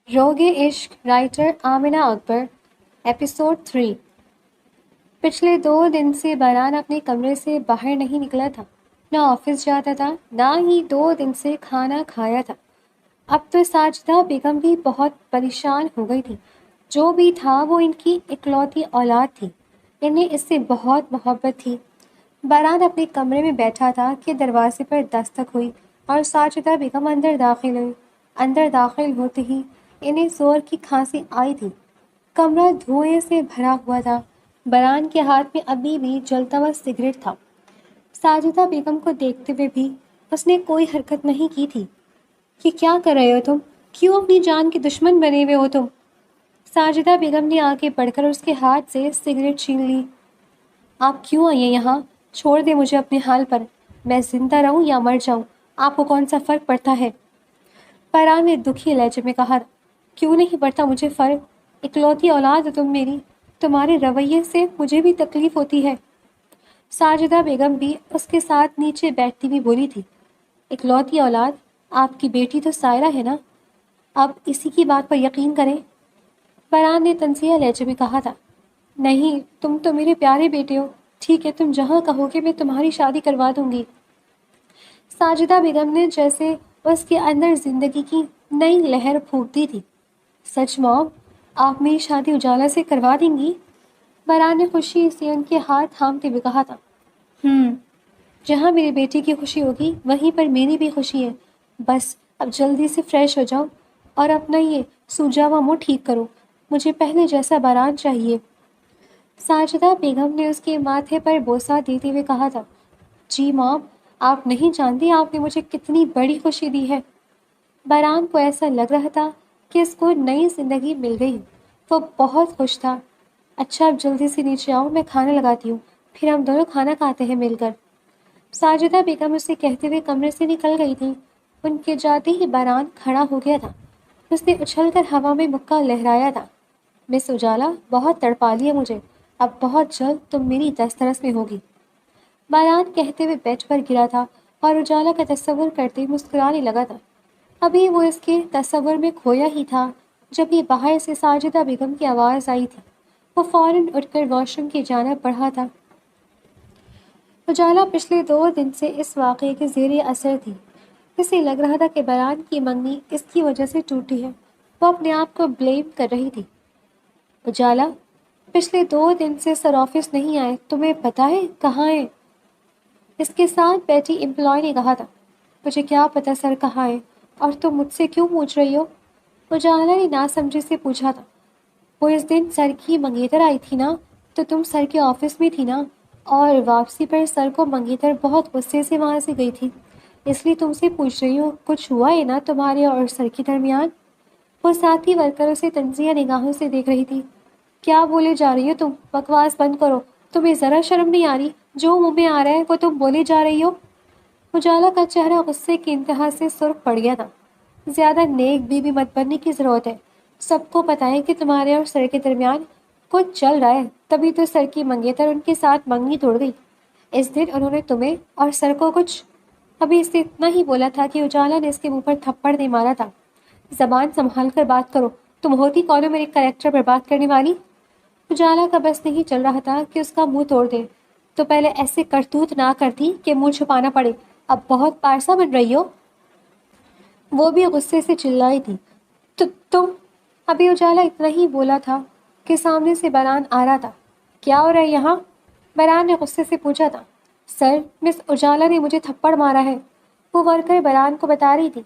روگ عشق رائٹر آمنہ اکبر ایپیسوڈ 3 پچھلے 2 دن سے باران اپنے کمرے سے باہر نہیں نکلا تھا، نہ آفس جاتا تھا، نہ ہی 2 دن سے کھانا کھایا تھا۔ اب تو ساجدہ بیگم بھی بہت پریشان ہو گئی تھی۔ جو بھی تھا وہ ان کی اکلوتی اولاد تھی، انہیں اس سے بہت محبت تھی۔ باران اپنے کمرے میں بیٹھا تھا کہ دروازے پر دستک ہوئی اور ساجدہ بیگم اندر داخل ہوئی۔ اندر داخل ہوتے ہی انہیں زور کی کھانسی آئی تھی۔ کمرہ دھوئیں سے بھرا ہوا تھا۔ باران کے ہاتھ میں ابھی بھی جلتا ہوا سگریٹ تھا۔ ساجدہ بیگم کو دیکھتے ہوئے بھی اس نے کوئی حرکت نہیں کی تھی۔ یہ کیا کر رہے ہو تم؟ کیوں اپنی جان کے دشمن بنے ہوئے ہو تم؟ ساجدہ بیگم نے آگے بڑھ کر اس کے ہاتھ سے سگریٹ چھین لی۔ آپ کیوں آئی ہیں یہاں؟ چھوڑ دیں مجھے اپنے حال پر، میں زندہ رہوں یا مر جاؤں، آپ کو کون سا فرق پڑتا ہے؟ باران نے دکھی لہجے میں کہا، کیوں نہیں پڑتا مجھے فرق؟ اکلوتی اولاد ہو تم میری، تمہارے رویے سے مجھے بھی تکلیف ہوتی ہے۔ ساجدہ بیگم بھی اس کے ساتھ نیچے بیٹھتی ہوئی بولی تھی، اکلوتی اولاد؟ آپ کی بیٹی تو سائرہ ہے نا، اب اسی کی بات پر یقین کریں۔ باران نے تنزیہ لہجے میں کہا تھا، نہیں، تم تو میرے پیارے بیٹے ہو، ٹھیک ہے تم جہاں کہو گے میں تمہاری شادی کروا دوں گی۔ ساجدہ بیگم نے جیسے اس کے اندر زندگی کی نئی لہر پھونک دی تھی۔ سچ مام، آپ میری شادی اجالا سے کروا دیں گی؟ باران نے خوشی سے ان کے ہاتھ تھامتے ہوئے کہا تھا، جہاں میرے بیٹے کی خوشی ہوگی وہیں پر میری بھی خوشی ہے۔ بس اب جلدی سے فریش ہو جاؤ اور اپنا یہ سوجا ہوا منہ ٹھیک کرو، مجھے پہلے جیسا باران چاہیے۔ ساجدہ بیگم نے اس کے ماتھے پر بوسہ دیتے ہوئے کہا تھا، جی مام، آپ نہیں جانتی آپ نے مجھے کتنی بڑی خوشی دی ہے۔ باران کو ایسا لگ رہا تھا کہ اس کو نئی زندگی مل گئی۔ وہ بہت خوش تھا۔ اچھا اب جلدی سے نیچے آؤ، میں کھانا لگاتی ہوں، پھر ہم دونوں کھانا کھاتے ہیں مل کر۔ ساجدہ بیگم اسے کہتے ہوئے کمرے سے نکل گئی تھی۔ ان کے جاتے ہی باران کھڑا ہو گیا تھا۔ اس نے اچھل کر ہوا میں مکہ لہرایا تھا، مس اجالا بہت تڑپا لیا مجھے، اب بہت جلد تم میری دسترس میں ہوگی۔ باران کہتے ہوئے بیڈ پر گرا تھا اور اجالا کا تصور کرتے مسکرانے لگا تھا۔ ابھی وہ اس کے تصور میں کھویا ہی تھا جب یہ باہر سے ساجدہ بیگم کی آواز آئی تھی۔ وہ فوراً اٹھ کر واش روم کی جانب بڑھا تھا۔ اجالا پچھلے 2 دن سے اس واقعے کے زیر اثر تھی۔ اسے لگ رہا تھا کہ باران کی منگنی اس کی وجہ سے ٹوٹی ہے۔ وہ اپنے آپ کو بلیم کر رہی تھی۔ اجالا، پچھلے 2 دن سے سر آفس نہیں آئے، تمہیں پتہ ہے کہاں ہے؟ اس کے ساتھ بیٹھی امپلائی نے کہا تھا، مجھے کیا پتہ سر کہاں ہے، اور تم مجھ سے کیوں پوچھ رہی ہو؟ اجالا نے ناسمجھی سے پوچھا تھا، وہ اس دن سر کی منگیتر آئی تھی نا، تو تم سر کے آفس میں تھی نا، اور واپسی پر سر کو منگیتر بہت غصے سے وہاں سے گئی تھی، اس لیے تم سے پوچھ رہی ہوں کچھ ہوا ہے نا تمہارے اور سر کے درمیان؟ وہ ساتھی ورکر اسے تنزیہ نگاہوں سے دیکھ رہی تھی۔ کیا بولے جا رہی ہو تم؟ بکواس بند کرو، تمہیں ذرا شرم نہیں آ رہی؟ جو منہ میں آ رہا ہے وہ تم بولے جا رہی ہو۔ اجالا کا چہرہ غصے کی انتہا سے سرخ پڑ گیا تھا۔ زیادہ نیک بیوی مت بننے کی ضرورت ہے، سب کو پتہ ہے کہ تمہارے اور سر کے درمیان کچھ چل رہا ہے، تبھی تو سر کی منگیتر ان کے ساتھ منگنی توڑ گئی۔ اس دن انہوں نے تمہیں اور سر کو کچھ… ابھی اس نے اتنا ہی بولا تھا کہ اجالا نے اس کے منہ پر تھپڑ دے مارا تھا۔ زبان سنبھال کر بات کرو، تم ہوتی کون ہو میرے کریکٹر پر بات کرنے والی؟ اجالا کا بس نہیں چل رہا تھا کہ اس کا منہ توڑ دے، تو پہلے ایسے کرتوت نہ کرتی کہ منہ چھپانا پڑے، اب بہت پارسا بن رہی ہو۔ وہ بھی غصے سے چلائی تھی، تو تم… ابھی اجالا اتنا ہی بولا تھا کہ سامنے سے باران آ رہا تھا۔ کیا ہو رہا ہے یہاں؟ باران نے غصے سے پوچھا تھا۔ سر، مس اجالا نے مجھے تھپڑ مارا ہے، وہ ورکر باران کو بتا رہی تھی۔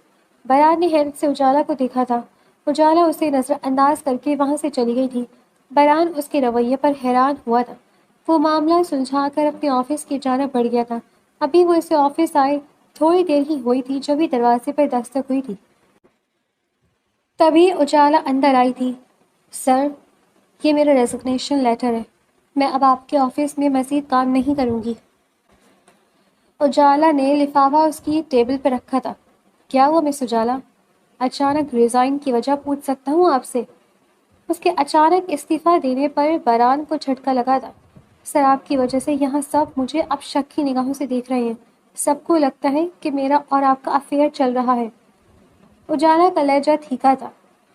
باران نے حیرت سے اجالا کو دیکھا تھا۔ اجالا اسے نظر انداز کر کے وہاں سے چلی گئی تھی۔ باران اس کے رویے پر حیران ہوا تھا۔ وہ معاملہ سلجھا کر اپنے آفس کی جانب بڑھ گیا تھا۔ ابھی وہ اسے آفس آئے تھوڑی دیر ہی ہوئی تھی جب ہی دروازے پر دستک ہوئی تھی۔ تبھی اجالا اندر آئی تھی۔ سر، یہ میرا ریزگنیشن لیٹر ہے، میں اب آپ کے آفس میں مزید کام نہیں کروں گی۔ اجالا نے لفافہ اس کی ٹیبل پر رکھا تھا۔ کیا ہوا مس اجالا؟ اچانک ریزائن کی وجہ پوچھ سکتا ہوں آپ سے؟ اس کے اچانک استعفیٰ دینے پر باران کو جھٹکا لگا تھا۔ سر، آپ کی وجہ سے یہاں سب مجھے اب شک کی نگاہوں سے دیکھ رہے ہیں، سب کو لگتا ہے کہ میرا اور آپ کا افیئر چل رہا ہے۔ اجالا کا لہجہ تھیکا تھا۔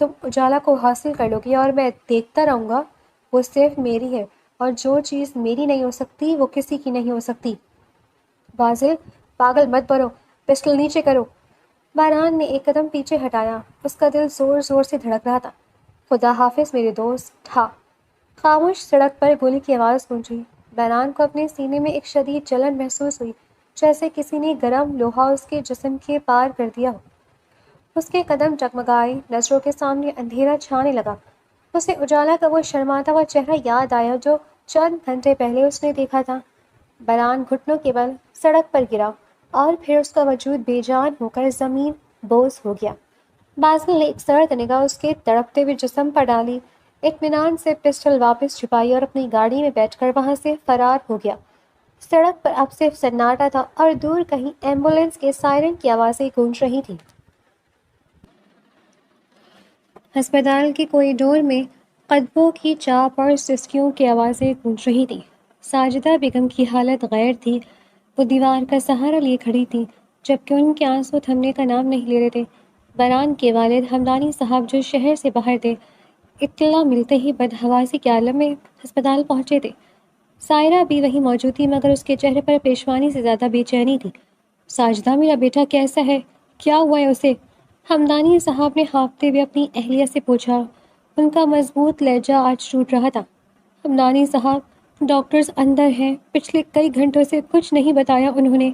تم اجالا کو حاصل کر لو گی اور میں دیکھتا رہوں گا. وہ صرف میری ہے اور جو چیز میری نہیں ہو سکتی وہ کسی کی نہیں ہو سکتی. بازل، پاگل مت بنو، پسٹل نیچے کرو. باران نے ایک قدم پیچھے ہٹایا. اس کا دل زور زور سے دھڑک رہا تھا. خدا حافظ میرے دوست. ہاں. خاموش سڑک پر گولی کی آواز گونجی. باران کو اپنے سینے میں ایک شدید جلن محسوس ہوئی، جیسے کسی نے گرم لوہا اس کے جسم کے پار کر دیا ہو. اس کے قدم ڈگمگائے، نظروں کے سامنے اندھیرا چھانے لگا. اسے اجالا کا وہ شرماتا ہوا چہرہ یاد آیا جو چند گھنٹے پہلے اس نے دیکھا تھا. باران گھٹنوں کے بل سڑک پر گرا اور پھر اس کا وجود بے جان ہو کر زمین بوس ہو گیا. بازل نے ایک سرد نگاہ اس کے تڑپتے ہوئے جسم پر ڈالی، اطمینان سے پسٹل واپس چھپائی اور اپنی گاڑی میں بیٹھ کر وہاں سے فرار ہو گیا. سڑک پر اب صرف سناٹا تھا اور دور کہیں ایمبولینس کے سائرن کی آوازیں گونج رہی تھیں. ہسپتال کے کوریڈور میں قدموں کی چاپ اور سسکیوں کی آوازیں گونج رہی تھیں. ساجدہ بیگم کی حالت غیر تھی. وہ دیوار کا سہارا لیے کھڑی تھی جبکہ ان کے آنسو تھمنے کا نام نہیں لے رہے تھے. باران کے والد ہمدانی صاحب جو شہر سے باہر تھے، اطلاع ملتے ہی بدحواسی کے عالم میں ہسپتال پہنچے تھے. سائرہ بھی وہیں موجود تھی مگر اس کے چہرے پر پیشوانی سے زیادہ بے چینی تھی. ساجدہ، میرا بیٹا کیسا ہے؟ کیا ہوا ہے اسے؟ ہمدانی صاحب نے ہانپتے ہوئے اپنی اہلیہ سے پوچھا. ان کا مضبوط لہجہ آج ٹوٹ رہا تھا. ہمدانی صاحب، ڈاکٹرز اندر ہیں. پچھلے کئی گھنٹوں سے کچھ نہیں بتایا انہوں نے.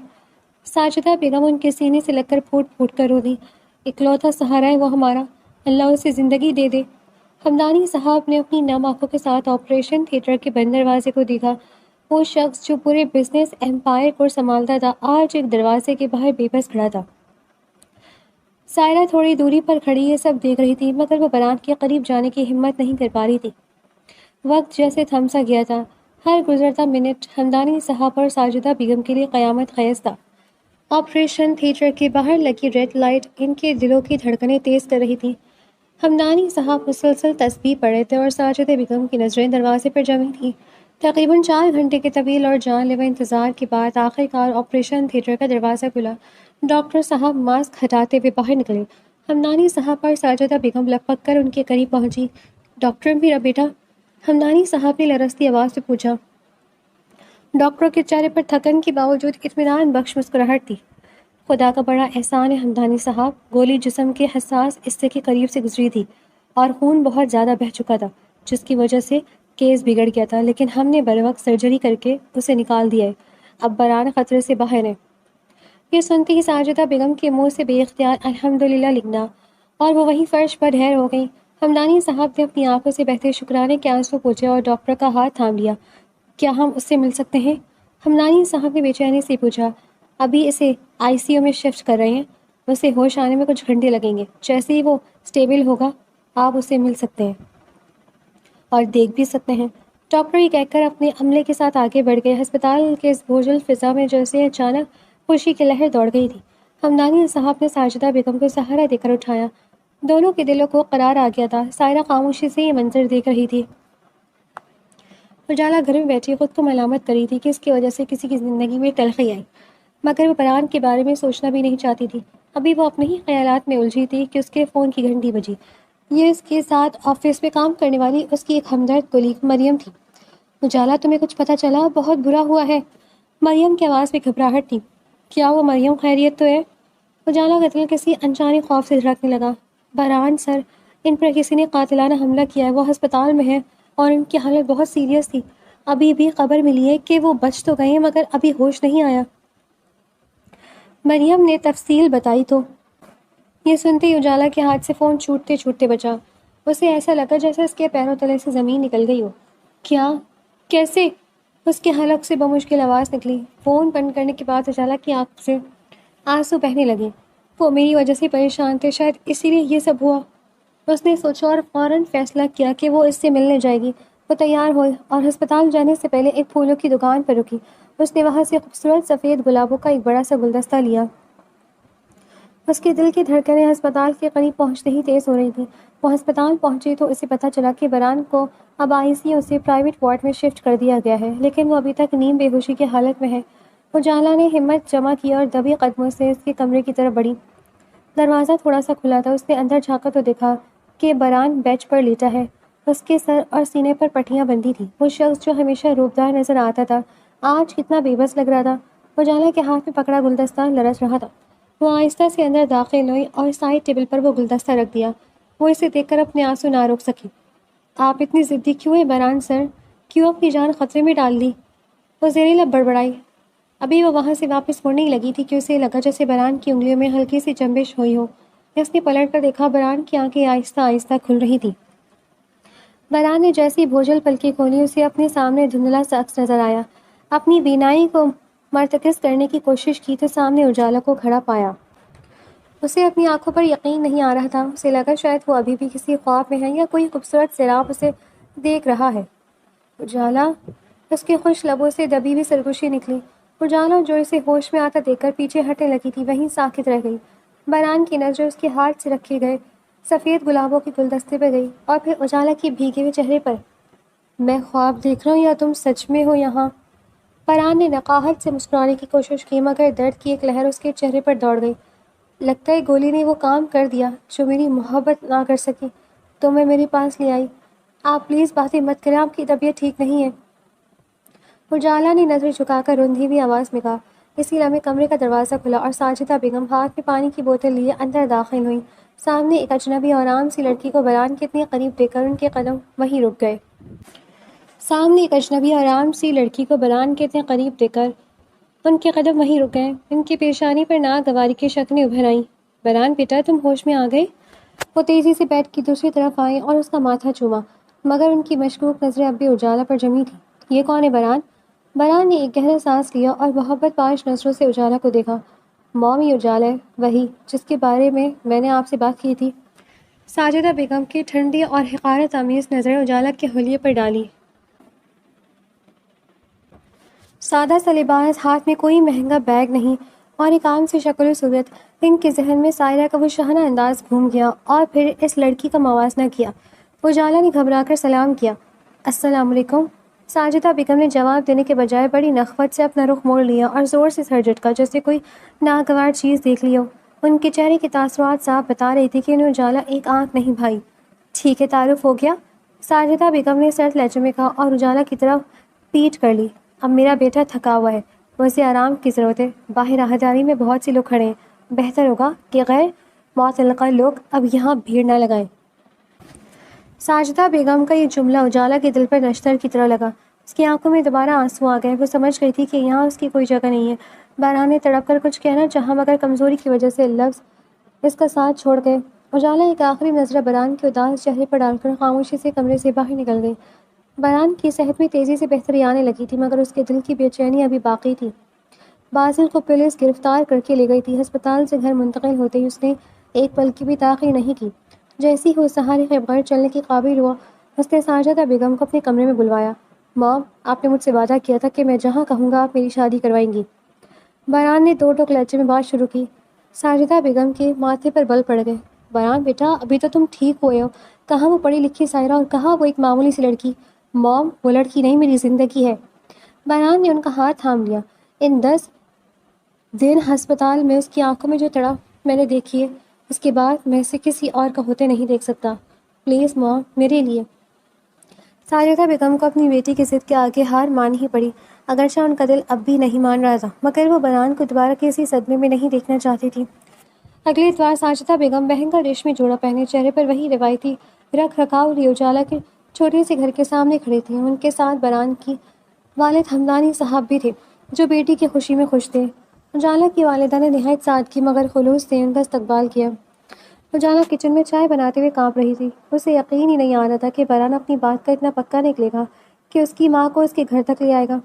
ساجدہ بیگم ان کے سینے سے لگ کر پھوٹ پھوٹ کر رو دی. اکلوتا سہارا ہے وہ ہمارا، اللہ اسے زندگی دے دے. ہمدانی صاحب نے اپنی نم آنکھوں کے ساتھ آپریشن تھیٹر کے بند دروازے کو دیکھا. وہ شخص جو پورے بزنس ایمپائر کو سنبھالتا تھا آج ایک دروازے کے باہر بے بس کھڑا تھا. سائرہ تھوڑی دوری پر کھڑی یہ سب دیکھ رہی تھی مگر وہ باران کے قریب جانے کی ہمت نہیں کر پا رہی تھی. وقت جیسے تھم سا گیا تھا. ہر گزرتا منٹ ہمدانی صاحب اور ساجدہ بیگم کے لیے قیامت خیز تھا. آپریشن تھیٹر کے باہر لگی ریڈ لائٹ ان کے دلوں کی دھڑکنیں تیز کر رہی تھی. ہمدانی صاحب مسلسل تسبیح پڑھے تھے اور ساجدہ بیگم کی نظریں دروازے پر جمی تھیں. تقریباً 4 گھنٹے کے طویل اور جان لیوا انتظار کے بعد آخرکار آپریشن تھیٹر کا دروازہ کھلا. ڈاکٹر صاحب ماسک ہٹاتے ہوئے باہر نکلے. ہمدانی صاحب اور ساجدہ بیگم لپک کر ان کے قریب پہنچی. ڈاکٹر، میرا بیٹا؟ ہمدانی صاحب نے لرزتی آواز سے پوچھا. ڈاکٹر کے چہرے پر تھکن کے باوجود اطمینان بخش مسکراہٹ تھی. خدا کا بڑا احسان ہے ہمدانی صاحب، گولی جسم کے حساس حصے کے قریب سے گزری تھی اور خون بہت زیادہ بہہ چکا تھا جس کی وجہ سے کیس بگڑ گیا تھا، لیکن ہم نے بروقت سرجری کر کے اسے نکال دیا ہے. اب باران خطرے سے باہر ہے. یہ سنتے ہی ساجدہ بیگم کے منہ سے بے اختیار الحمدللہ نکلا اور وہ وہیں فرش پر ڈھیر ہو گئی. ہمدانی صاحب نے اپنی آنکھوں سے بہتے شکرانے کے آنسو پوچھے اور ڈاکٹر کا ہاتھ تھام لیا. کیا ہم اس سے مل سکتے ہیں؟ ہمدانی صاحب نے بے چینی سے پوچھا. ابھی اسے ICU میں شفٹ کر رہے ہیں. اسے ہوش آنے میں کچھ گھنٹے لگیں گے. جیسے ہی وہ اسٹیبل ہوگا آپ اسے مل سکتے ہیں اور دیکھ بھی سکتے ہیں. ڈاکٹر یہ کہہ کر اپنے عملے کے ساتھ آگے بڑھ گئے. ہسپتال کے اس بھوجل فضا میں جیسے اچانک خوشی کی لہر دوڑ گئی تھی. ہمدانی صاحب نے ساجدہ بیگم کو سہارا دے کر اٹھایا. دونوں کے دلوں کو قرار آ گیا تھا. سائرہ خاموشی سے یہ منظر دیکھ رہی تھی. اجالا گھر میں بیٹھی خود کو ملامت کری تھی کہ اس کی وجہ سے کسی کی زندگی میں تلخی آئی، مگر وہ باران کے بارے میں سوچنا بھی نہیں چاہتی تھی. ابھی وہ اپنے ہی خیالات میں الجھی تھی کہ اس کے فون کی گھنٹی بجی. یہ اس کے ساتھ آفس میں کام کرنے والی اس کی ایک ہمدرد کولیگ مریم تھی. اجالا، تمہیں کچھ پتہ چلا؟ بہت برا ہوا ہے. مریم کی آواز میں گھبراہٹ تھی. کیا وہ مریم خیریت تو ہے؟ اجالا کا دل کسی انجانے خوف سے دھڑکنے لگا. باران سر، ان پر کسی نے قاتلانہ حملہ کیا ہے. وہ ہسپتال میں ہے اور ان کی حالت بہت سیریس تھی. ابھی بھی خبر ملی ہے کہ وہ بچ تو گئے مگر ابھی ہوش نہیں آیا. مریم نے تفصیل بتائی تو یہ سنتے ہی اجالا کے ہاتھ سے فون چھوٹتے چھوٹتے بچا. اسے ایسا لگا جیسے اس کے پیروں تلے سے زمین نکل گئی ہو. کیا؟ کیسے؟ اس کے حلق سے بمشکل آواز نکلی. فون بند کرنے کے بعد اجالا کی آنکھ سے آنسو بہنے لگے. وہ میری وجہ سے پریشان تھے، شاید اسی لیے یہ سب ہوا. اس نے سوچا اور فوراً فیصلہ کیا کہ وہ اس سے ملنے جائے گی. وہ تیار ہوئی اور ہسپتال جانے سے پہلے ایک پھولوں کی دکان پر رکی. اس نے وہاں سے خوبصورت سفید گلابوں کا ایک بڑا سا گلدستہ لیا. اس کے دل کی دھڑکنیں ہسپتال کے قریب پہنچتے ہی تیز ہو رہی تھیں. وہ ہسپتال پہنچی تو اسے پتہ چلا کہ باران کو اب ICU سے پرائیویٹ وارڈ میں شفٹ کر دیا گیا ہے، لیکن وہ ابھی تک نیم بے ہوشی کی حالت میں ہے. اجالا نے ہمت جمع کی اور دبی قدموں سے اس کے کمرے کی طرف بڑھی. دروازہ تھوڑا سا کھلا تھا. اس نے اندر جھانکا تو دیکھا کہ بران بیچ پر لیٹا ہے. اس کے سر اور سینے پر پٹیاں بندھی تھیں. وہ شخص جو ہمیشہ روبدار نظر آتا تھا آج کتنا بے بس لگ رہا تھا. اجالا کے ہاتھ میں پکڑا گلدستہ لرز رہا تھا. وہ آہستہ سے اندر داخل ہوئی اور سائڈ ٹیبل پر وہ گلدستہ رکھ دیا. وہ اسے دیکھ کر اپنے آنسو نہ روک سکی. آپ اتنی ضدی کیوں ہیں بران سر؟ کیوں اپنی جان خطرے میں ڈال دی؟ وہ زیر لب بڑبڑائی. ابھی وہ وہاں سے واپس مڑنے ہی لگی تھی کہ اسے لگا جیسے بران کی انگلیوں میں ہلکی سی جنبش ہوئی ہو. اس نے پلٹ کر دیکھا. بران کی آنکھیں آہستہ آہستہ کھل رہی تھیں. بران نے جیسی بھوجل پلکیں کھولی اسے اپنے سامنے دھندلا سا عکس نظر آیا. اپنی بینائی کو مرتکز کرنے کی کوشش کی تو سامنے اجالا کو کھڑا پایا. اسے اپنی آنکھوں پر یقین نہیں آ رہا تھا. اسے لگا شاید وہ ابھی بھی کسی خواب میں ہے یا کوئی خوبصورت سیراب اسے دیکھ رہا ہے. اجالا. اس کے خوش لبوں سے دبی بھی سرگوشی نکلی. اجالا جو اسے ہوش میں آتا دیکھ کر پیچھے ہٹنے لگی تھی وہیں ساکت رہ گئی. بران کی نظر اس کے ہاتھ سے رکھے گئے سفید گلابوں کے گلدستے پہ گئی اور پھر اجالا کے بھیگے ہوئے چہرے پر. میں خواب دیکھ رہا ہوں یا تم سچ میں ہو یہاں؟ بران نے نقاہت سے مسکرانے کی کوشش کی مگر درد کی ایک لہر اس کے چہرے پر دوڑ گئی. لگتا ہے گولی نے وہ کام کر دیا جو میری محبت نہ کر سکی تو میں میرے پاس لے آئی. آپ پلیز باتیں مت کریں. آپ کی طبیعت ٹھیک نہیں ہے. اجالا نے نظر جھکا کر روندھی ہوئی آواز میں کہا. اسی لمحے کمرے کا دروازہ کھلا اور ساجدہ بیگم ہاتھ میں پانی کی بوتل لیے اندر داخل ہوئیں. سامنے ایک اجنبی اور آرام سی لڑکی کو بران کے اتنے قریب دیکھ کر ان کے قدم وہیں رک گئے. ان کی پیشانی پر ناگواری کی شکنیں ابھر آئیں. بران بیٹا تم ہوش میں آ گئے؟ وہ تیزی سے بیڈ کی دوسری طرف آئے اور اس کا ماتھا چوما مگر ان کی مشکوک نظریں اب بھی اجالا پر جمی تھیں. یہ کون ہے بران؟ بران نے ایک گہرا سانس لیا اور محبت پاش نظروں سے اجالا کو دیکھا. موم یہ اجالا ہے وہی جس کے بارے میں نے آپ سے بات کی تھی. ساجدہ بیگم کی ٹھنڈی اور حقارت آمیز نظریں اجالا کے حلیے پر ڈالی. سادہ سا لباس، ہاتھ میں کوئی مہنگا بیگ نہیں اور ایک عام سی شکل و صورت. ان کے ذہن میں سائرہ کا وہ شاہانہ انداز گھوم گیا اور پھر اس لڑکی کا موازنہ کیا. اجالا نے گھبرا کر سلام کیا. السلام علیکم. ساجدہ بیگم نے جواب دینے کے بجائے بڑی نخوت سے اپنا رخ موڑ لیا اور زور سے سر جھٹکا جیسے کوئی ناگوار چیز دیکھ لی ہو. ان کے چہرے کی تاثرات صاف بتا رہی تھی کہ انہیں اجالا ایک آنکھ نہیں بھائی. ٹھیک ہے تعارف ہو گیا. ساجدہ بیگم نے سرد لہجے میں کہا اور اجالا کی طرف پیٹ کر لی. اب میرا بیٹا تھکا ہوا ہے. اسے آرام کی ضرورت ہے. باہر راہداری میں بہت سے لوگ کھڑے ہیں. بہتر ہوگا کہ غیر معتلقہ لوگ اب یہاں بھیڑ نہ لگائیں. ساجدہ بیگم کا یہ جملہ اجالا کے دل پر نشتر کی طرح لگا. اس کی آنکھوں میں دوبارہ آنسو آ گئے. وہ سمجھ گئی تھی کہ یہاں اس کی کوئی جگہ نہیں ہے. بران نے تڑپ کر کچھ کہنا چاہا مگر کمزوری کی وجہ سے لفظ اس کا ساتھ چھوڑ گئے. اجالا ایک آخری نظر بران کے اداس چہرے پر ڈال کر خاموشی سے کمرے سے باہر نکل گئی. بران کی صحت میں تیزی سے بہتری آنے لگی تھی مگر اس کے دل کی بے چینی ابھی باقی تھی. باسل کو پولیس گرفتار کر کے لے گئی تھی. ہسپتال سے گھر منتقل ہوتے ہی اس نے ایک پل کی بھی تاخیر نہیں کی. جیسی ہی وہ سہارے کے بغیر چلنے کے قابل ہوا اس نے ساجدہ بیگم کو اپنے کمرے میں بلوایا. مام آپ نے مجھ سے وعدہ کیا تھا کہ میں جہاں کہوں گا آپ میری شادی کروائیں گی. بران نے دو ٹوک لہجے میں بات شروع کی. ساجدہ بیگم کے ماتھے پر بل پڑ گئے. بران بیٹا ابھی تو تم ٹھیک ہوئے ہو. کہاں وہ پڑھی لکھی سائرہ اور کہاں وہ ایک معمولی سی لڑکی. مام وہ لڑکی نہیں میری زندگی ہے. بران نے ان کا ہاتھ تھام لیا. ان 10 دن ہسپتال میں اس کی آنکھوں میں جو تڑپ میں نے دیکھی ہے اس کے بعد میں اسے کسی اور کا ہوتے نہیں دیکھ سکتا. پلیز مام میرے لیے. ساجدہ بیگم کو اپنی بیٹی کی ضد کے آگے ہار ماننی ہی پڑی. اگرچہ ان کا دل اب بھی نہیں مان رہا تھا مگر وہ بران کو دوبارہ کسی صدمے میں نہیں دیکھنا چاہتی تھی. اگلے اتوار ساجدہ بیگم مہنگا ریشمی جوڑا پہنے چہرے پر وہی روایتی رکھ رکھاؤ لیے اجالا کے چھوٹے سے گھر کے سامنے کھڑی تھیں. ان کے ساتھ بران کی والد حمدانی صاحب بھی تھے جو بیٹی کی خوشی میں خوش تھے. اجالا کی والدہ نے نہایت سادگی مگر خلوص سے ان کا استقبال کیا. اجالا کچن میں چائے بناتے ہوئے کانپ رہی تھی. اسے یقین ہی نہیں آ رہا تھا کہ بران اپنی بات کا اتنا پکا نکلے گا کہ اس کی ماں کو اس کے گھر تک لے آئے گا.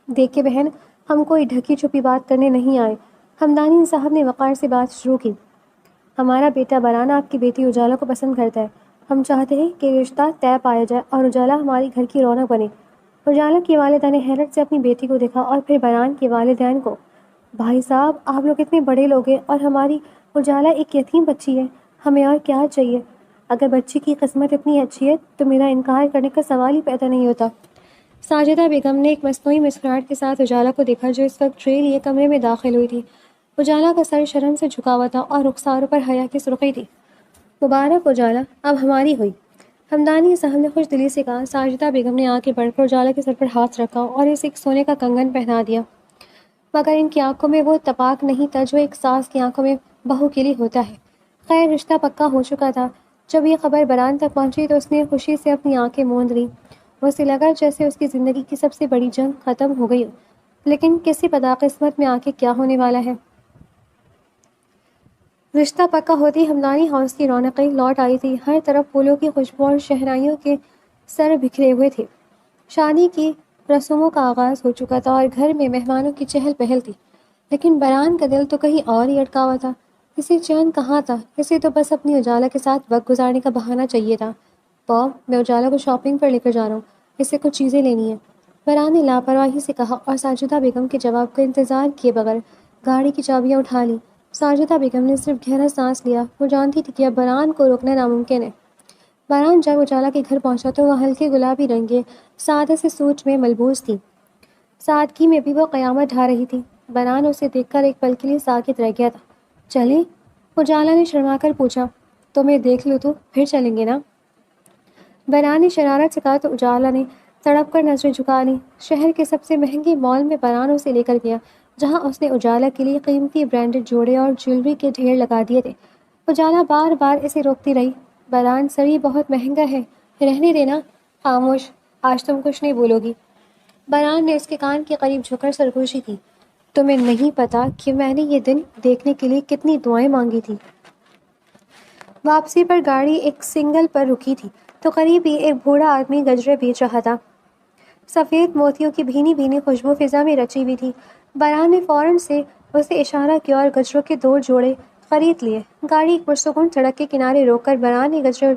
دیکھ کے بہن ہم کوئی ڈھکی چھپی بات کرنے نہیں آئے. حمدانی صاحب نے وقار سے بات شروع کی. ہمارا بیٹا بران آپ کی بیٹی اجالا کو پسند کرتا ہے. ہم چاہتے ہیں کہ رشتہ طے پایا جائے اور اجالا ہماری گھر کی رونق بنے. اجالا کی والدہ نے حیرت سے اپنی بیٹی کو دیکھا اور پھر بران کے والدین کو. بھائی صاحب آپ لوگ اتنے بڑے لوگ ہیں اور ہماری اجالا ایک یتیم بچی ہے. ہمیں اور کیا چاہیے؟ اگر بچی کی قسمت اتنی اچھی ہے تو میرا انکار کرنے کا سوال ہی پیدا نہیں ہوتا. ساجدہ بیگم نے ایک مصنوعی مسکراہٹ کے ساتھ اجالا کو دیکھا جو اس وقت ٹرے لیے کمرے میں داخل ہوئی تھی. اجالا کا سر شرم سے جھکا ہوا تھا اور رخساروں پر حیا کی سرخی تھی. مبارک اجالا اب ہماری ہوئی، ہمدانی صاحب نے خوش دلی سے کہا۔ ساجدہ بیگم نے آگے بڑھ کر اجالا کے سر پر ہاتھ رکھا اور اسے ایک سونے کا کنگن پہنا دیا، مگر ان کی آنکھوں میں وہ تپاک نہیں تھا جو ایک ساس کی آنکھوں میں بہو کے لیے ہوتا ہے۔ خیر رشتہ پکا ہو چکا تھا۔ جب یہ خبر بران تک پہنچی تو اس نے خوشی سے اپنی آنکھیں موند لیں۔ اسے لگا جیسے اس کی زندگی کی سب سے بڑی جنگ ختم ہو گئی ہو، لیکن کسی پتہ قسمت میں آگے کیا ہونے والا ہے۔ رشتہ پکا ہوتی ہمدانی ہاؤس کی رونقیں لوٹ آئی تھی۔ ہر طرف پھولوں کی خوشبو اور شہنائیوں کے سر بکھرے ہوئے تھے۔ شادی کی رسوموں کا آغاز ہو چکا تھا اور گھر میں مہمانوں کی چہل پہل تھی، لیکن بران کا دل تو کہیں اور ہی اٹکا ہوا تھا۔ اسے چین کہاں تھا، اسے تو بس اپنی اجالا کے ساتھ وقت گزارنے کا بہانہ چاہیے تھا۔ باب، میں اجالا کو شاپنگ پر لے کر جا رہا ہوں، اسے کچھ چیزیں لینی ہیں، بران نے لاپرواہی سے کہا اور ساجدہ بیگم کے جواب کا انتظار کیے بغیر گاڑی کی چابیاں اٹھا لی۔ ساجدہ بیگم نے صرف گہرا سانس لیا۔ وہ جانتی تھی کہ اب بران کو روکنا ناممکن ہے۔ بران جب اجالا کے گھر پہنچا تو وہ ہلکے گلابی رنگ کے سادے سے سوٹ میں ملبوس تھی۔ سادگی میں بھی وہ قیامت ڈھا رہی تھی۔ بران اسے دیکھ کر ایک پل کے لیے ساکت رہ گیا تھا۔ چلیں؟ اجالا نے شرما کر پوچھا۔ تمہیں دیکھ لوں تو پھر چلیں گے نا؟ بران نے شرارت سے کہا تو اجالا نے تڑپ کر نظریں جھکا لیں۔ شہر کے سب سے مہنگے مال میں بران اسے لے کر گیا، جہاں اس نے اجالا کے لیے قیمتی برانڈڈ جوڑے اور جیولری کے ڈھیر لگا دیے تھے۔ اجالا بار بار اسے روکتی رہی۔ بران، سر یہ بہت مہنگا ہے، رہنے دینا۔ خاموش، آج تم کچھ نہیں بولو گی۔ بران نے اس کے کان کے قریب جھک کر سرگوشی کی۔ تمہیں نہیں پتا کہ میں نے یہ دن دیکھنے کے لیے کتنی دعائیں مانگی تھی۔ واپسی پر گاڑی ایک سنگل پر رکی تھی تو قریب ہی ایک بوڑھا آدمی گجرے بیچ رہا تھا۔ سفید موتیوں کی بھینی بھینی خوشبو فضا میں رچی ہوئی تھی۔ بران نے فوراً سے اسے اشارہ کیا اور گجروں کے 2 جوڑے خرید لیے۔ گاڑی ایک پرسکون سڑک کے کنارے روک کر بران نے گجرے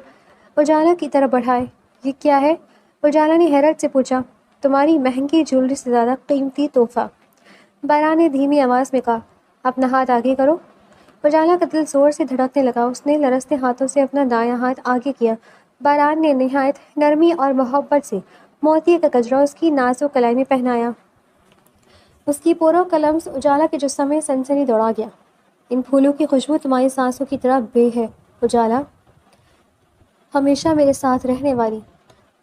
اجالا کی طرف بڑھائے۔ یہ کیا ہے؟ اجالا نے حیرت سے پوچھا۔ تمہاری مہنگی جیولری سے زیادہ قیمتی تحفہ، بران نے دھیمی آواز میں کہا۔ اپنا ہاتھ آگے کرو۔ اجالا کا دل زور سے دھڑکنے لگا۔ اس نے لرزتے ہاتھوں سے اپنا دایاں ہاتھ آگے کیا۔ بران نے نہایت نرمی اور محبت سے موتی کا گجرا اس کی نازک کلائی میں پہنایا۔ اس کی پوروں کا لمس اجالا کے جسم میں سنسنی دوڑا گیا۔ ان پھولوں کی خوشبو تمہاری سانسوں کی طرح بے ہے اجالا، ہمیشہ میرے ساتھ رہنے والی۔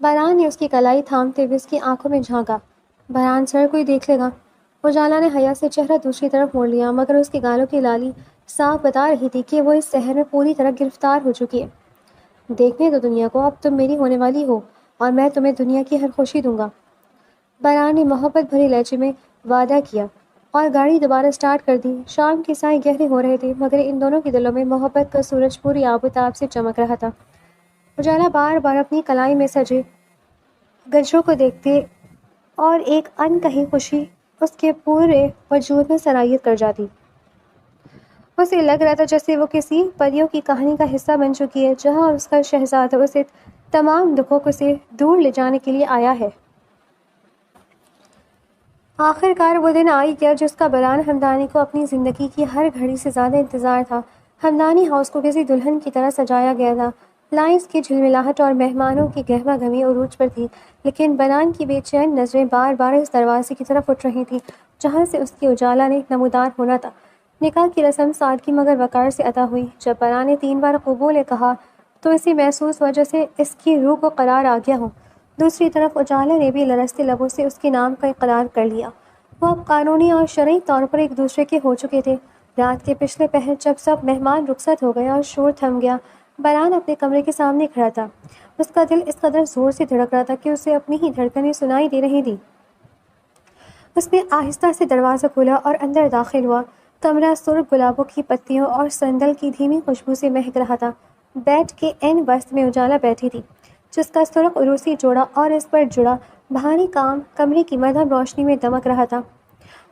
بران نے اس کی کلائی تھامتے ہوئے اس کی آنکھوں میں جھانکا۔ بران، سر کوئی دیکھ لے گا۔ اجالا نے حیا سے چہرہ دوسری طرف موڑ لیا، مگر اس کے گالوں کی لالی صاف بتا رہی تھی کہ وہ اس شہر میں پوری طرح گرفتار ہو چکی ہے۔ دیکھنے دو دنیا کو، اب تم میری ہونے والی ہو اور میں تمہیں دنیا کی ہر خوشی دوں گا، بران نے محبت بھری لہجے میں وعدہ کیا اور گاڑی دوبارہ سٹارٹ کر دی۔ شام کے سائے گہرے ہو رہے تھے، مگر ان دونوں کے دلوں میں محبت کا سورج پوری آب و تاب سے چمک رہا تھا۔ اجالا بار بار اپنی کلائی میں سجے گجروں کو دیکھتے اور ایک ان کہی خوشی اس کے پورے وجود میں سرایت کر جاتی۔ اسے لگ رہا تھا جیسے وہ کسی پریوں کی کہانی کا حصہ بن چکی ہے، جہاں اس کا شہزادہ اسے تمام دکھوں کو سے دور لے جانے کے لیے آیا ہے۔ آخر کار وہ دن آ ہی گیا جس کا بران ہمدانی کو اپنی زندگی کی ہر گھڑی سے زیادہ انتظار تھا۔ ہمدانی ہاؤس کو کسی دلہن کی طرح سجایا گیا تھا۔ لائٹس کی جھلملاہٹ اور مہمانوں کی گہما گہمی عروج پر تھی، لیکن بران کی بے چین نظریں بار بار اس دروازے کی طرف اٹھ رہی تھیں جہاں سے اس کی اجالا نے نمودار ہونا تھا۔ نکاح کی رسم سادگی مگر وقار سے ادا ہوئی۔ جب بران نے 3 بار قبول کہا تو اسے محسوس ہوا جیسے اس کی روح کو قرار آ گیا ہو۔ دوسری طرف اجالا نے بھی لرزتے لبوں سے اس کے نام کا اقرار کر لیا۔ وہ اب قانونی اور شرعی طور پر ایک دوسرے کے ہو چکے تھے۔ رات کے پچھلے پہر جب سب مہمان رخصت ہو گئے اور شور تھم گیا، بران اپنے کمرے کے سامنے کھڑا تھا۔ اس کا دل اس قدر زور سے دھڑک رہا تھا کہ اسے اپنی ہی دھڑکنیں سنائی دے رہی تھیں۔ اس نے آہستہ سے دروازہ کھولا اور اندر داخل ہوا۔ کمرہ سرخ گلابوں کی پتیوں اور سندل کی دھیمی خوشبو سے مہک رہا تھا۔ بیڈ کے عین وسط میں اجالا بیٹھی تھی، جس کا سرخ عروسی جوڑا اور اس پر جڑا بھاری کام کمرے کی مدھم روشنی میں دمک رہا تھا۔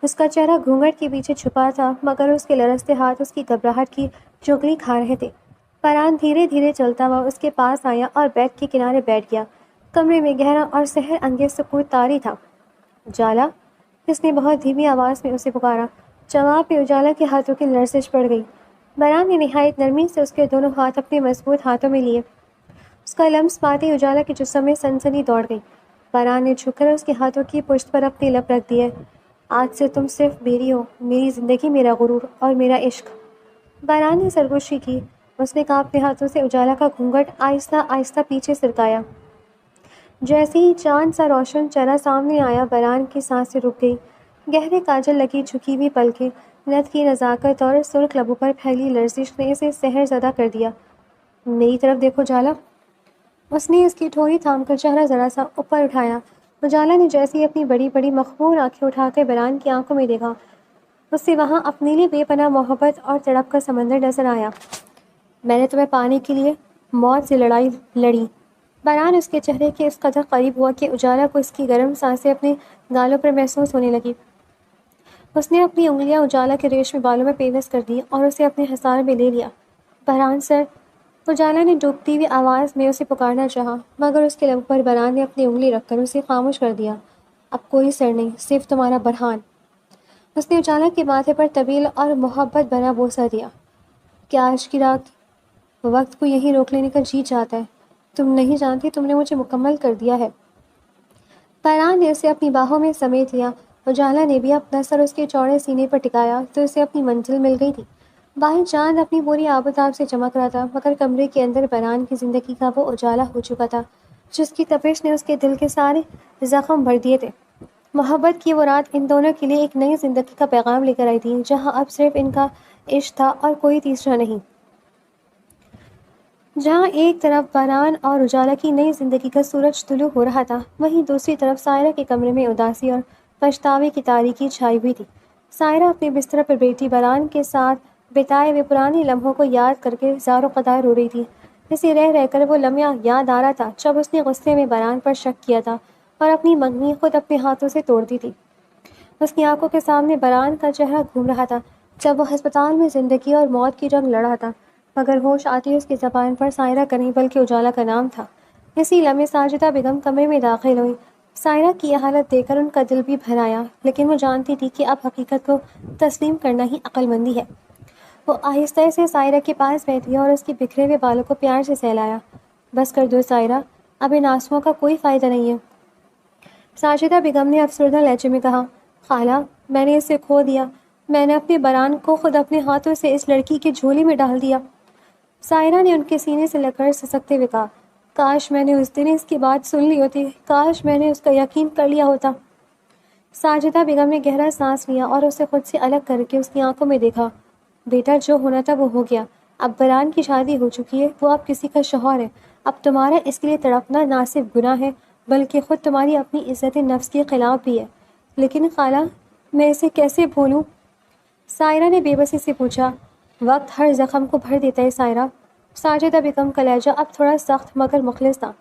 اس کا چہرہ گھونگھٹ کے پیچھے چھپا تھا، مگر اس کے لرزتے ہاتھ اس کی گھبراہٹ کی چغلی کھا رہے تھے۔ بران دھیرے دھیرے چلتا ہوا اس کے پاس آیا اور بیڈ کے کنارے بیٹھ گیا۔ کمرے میں گہرا اور سحر انگیز سکوت طاری تھا۔ اجالا، اس نے بہت دھیمی آواز میں اسے پکارا۔ جواب میں اجالا کے ہاتھوں کی لرزش پڑ گئی۔ بران نے نہایت نرمی سے اس کے دونوں ہاتھ اپنے مضبوط ہاتھوں میں لیے۔ اس کا لمس پاتے ہی اجالا کے جسم میں سنسنی دوڑ گئی۔ بران نے جھک کر اس کے ہاتھوں کی پشت پر اپنی لب رکھ دیے۔ آج سے تم صرف میری ہو، میری زندگی، میرا غرور اور میرا عشق، بران نے سرگوشی کی۔ اس نے کانپتے ہاتھوں سے اجالا کا گھونگھٹ آہستہ آہستہ پیچھے سرکایا۔ جیسے ہی چاند سا روشن چہرہ سامنے آیا، بران کی سانسیں رک گئی۔ گہرے کاجل لگی جھکی ہوئی پلکیں، نت کی نزاکت اور سرخ لبوں پر پھیلی لرزش نے اسے سحر زدہ کر دیا۔ میری طرف دیکھو اجالا۔ اس نے اس کی ٹھوڑی تھام کر چہرہ ذرا سا اوپر اٹھایا۔ اجالا نے جیسے ہی اپنی بڑی بڑی مخمور آنکھیں اٹھا کر بران کی آنکھوں میں دیکھا، اسے وہاں اپنے لیے بے پناہ محبت اور تڑپ کا سمندر نظر آیا۔ میں نے تمہیں پانے کے لیے موت سے لڑائی لڑی۔ بران اس کے چہرے کے اس قدر قریب ہوا کہ اجالا کو اس کی گرم سانسیں اپنے گالوں پر محسوس ہونے لگی۔ اس نے اپنی انگلیاں اجالا کے ریشمی بالوں میں پیوست کر دی اور اسے اپنے حصار میں لے لیا۔ بران سر، اجالا نے ڈوبتی ہوئی آواز میں اسے پکارنا چاہا، مگر اس کے لب پر بران نے اپنی انگلی رکھ کر اسے خاموش کر دیا۔ اب کوئی سر نہیں، صرف تمہارا برہان۔ اس نے اجالا کے ماتھے پر طویل اور محبت بھرا بوسہ دیا۔ کیا آج کی رات وقت کو یہیں روک لینے کا جی چاہتا ہے؟ تم نہیں جانتی تم نے مجھے مکمل کر دیا ہے۔ بران نے اسے اپنی باہوں میں سمیٹ لیا۔ اجالا نے بھی اپنا سر اس کے چوڑے سینے پر ٹکایا تو اسے اپنی منزل مل گئی تھی۔ باہر چاند اپنی پوری آب و تاب سے چمک رہا تھا، مگر کمرے کے اندر بران کی زندگی کا وہ اجالا ہو چکا تھا جس کی تپش نے اس کے دل کے سارے زخم بھر دیے تھے۔ محبت کی وہ رات ان دونوں کے لیے ایک نئی زندگی کا پیغام لے کر آئی تھی، جہاں اب صرف ان کا عشق تھا اور کوئی تیسرا نہیں۔ جہاں ایک طرف بران اور اجالا کی نئی زندگی کا سورج طلوع ہو رہا تھا، وہیں دوسری طرف سائرہ کے کمرے میں اداسی اور پچھتاوے کی تاریکی چھائی ہوئی تھی۔ سائرہ اپنے بستر پر بیٹھی بران کے ساتھ بتائے ہوئے پرانے لمحوں کو یاد کر کے زار و قدار رو رہی تھی۔ اسے رہ رہ کر وہ لمحہ یاد آ رہا تھا جب اس نے غصے میں بران پر شک کیا تھا اور اپنی منگنی خود اپنے ہاتھوں سے توڑ دی تھی۔ اس کی آنکھوں کے سامنے بران کا چہرہ گھوم رہا تھا جب وہ ہسپتال میں زندگی اور موت کی جنگ لڑ رہا تھا، مگر ہوش آتی اس کی زبان پر سائرہ کا نہیں بلکہ اجالا کا نام تھا۔ اسی لمحے ساجدہ بیگم کمرے میں داخل ہوئی۔ سائرہ کی یہ حالت دیکھ کر ان کا دل بھی بھر آیا، لیکن وہ جانتی تھی کہ اب حقیقت کو تسلیم کرنا ہی عقل مندی ہے۔ وہ آہستہ سے سائرہ کے پاس بیٹھی اور اس کے بکھرے ہوئے بالوں کو پیار سے سہلایا۔ بس کر دو سائرہ، اب ان آنسوؤں کا کوئی فائدہ نہیں ہے۔ ساجدہ بیگم نے افسردہ لہجے میں کہا، خالہ، میں نے اسے کھو دیا۔ میں نے اپنے بران کو خود اپنے ہاتھوں سے اس لڑکی کے جھولی میں ڈال دیا۔ سائرہ نے ان کے سینے سے لگ کر سسکتے ہوئے کہا، کاش میں نے اس دن اس کی بات سن لی ہوتی، کاش میں نے اس کا یقین کر لیا ہوتا۔ ساجدہ بیگم نے گہرا سانس لیا اور اسے خود سے الگ کر کے اس کی آنکھوں میں دیکھا۔ بیٹا، جو ہونا تھا وہ ہو گیا۔ اب بران کی شادی ہو چکی ہے، وہ اب کسی کا شوہر ہے۔ اب تمہارا اس کے لیے تڑپنا نہ صرف گناہ ہے بلکہ خود تمہاری اپنی عزت نفس کے خلاف بھی ہے۔ لیکن خالہ، میں اسے کیسے بھولوں؟ سائرہ نے بے بسی سے پوچھا۔ وقت ہر زخم کو بھر دیتا ہے سائرہ۔ ساجدہ بیگم کا لہجہ اب تھوڑا سخت مگر مخلص تھا۔